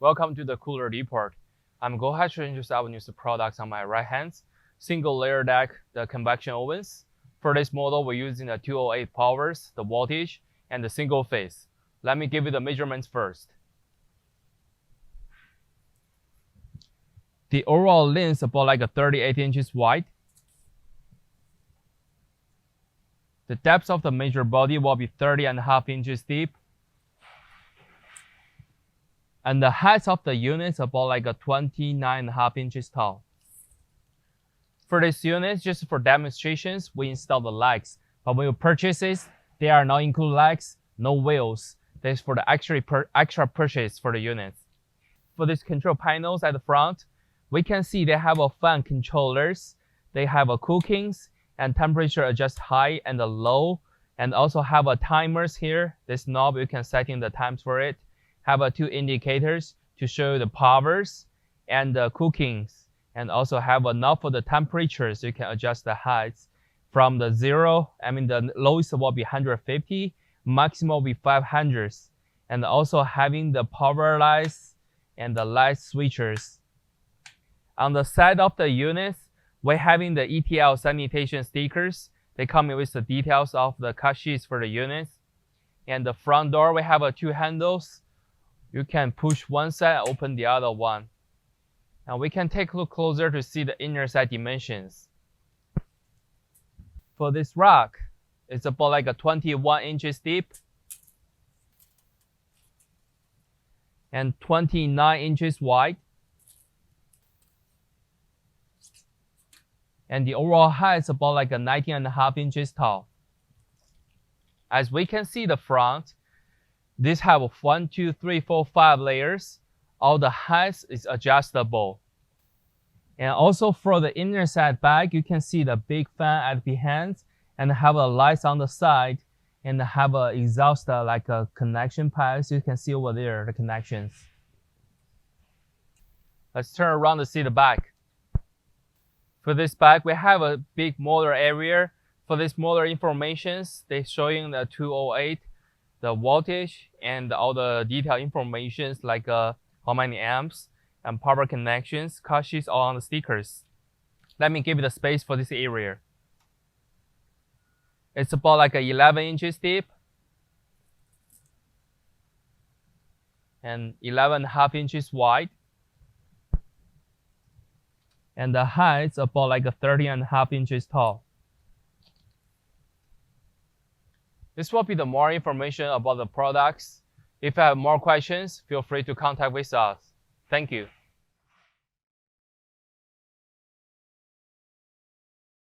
Welcome to the cooler report. I'm going to introduce our new products on my right hand. Single layer deck, the convection ovens. For this model, we're using the 208 powers, the voltage, and the single phase. Let me give you the measurements first. The overall length is about like 38 inches wide. The depth of the major body will be 30.5 inches deep. And the height of the unit is about like 29.5 inches tall. For this unit, just for demonstrations, we install the legs. But when you purchase it, they are not include legs, no wheels. This is for the extra purchase for the unit. For these control panels at the front, we can see they have a fan controllers. They have a cookings and temperature adjust high and low, and also have a timers here. This knob, you can set in the times for it. Have two indicators to show the powers and the cookings, and also have a knob for the temperatures. You can adjust the heights from the zero. The lowest will be 150, maximum will be 500, and also having the power lights and the light switchers. On the side of the units, we're having the ETL sanitation stickers. They come with the details of the cut sheets for the units. And the front door, we have two handles. You can push one side, open the other one. And we can take a look closer to see the inner side dimensions. For this rack, it's about like 21 inches deep and 29 inches wide. And the overall height is about like 19.5 inches tall. As we can see the front, these have 1, 2, 3, 4, 5 layers. All the height is adjustable. And also for the inner side back, you can see the big fan at behind and have a lights on the side and have a exhaust like a connection pipe. So you can see over there the connections. Let's turn around to see the back. For this back, we have a big motor area. For this motor informations, they're showing the 208, the voltage, and all the detailed informations like how many amps and power connections, cut sheets all on the stickers. Let me give you the space for this area. It's about like 11 inches deep and 11.5 inches wide. And the height is about like 30.5 inches tall. This will be the more information about the products. If you have more questions, feel free to contact with us. Thank you.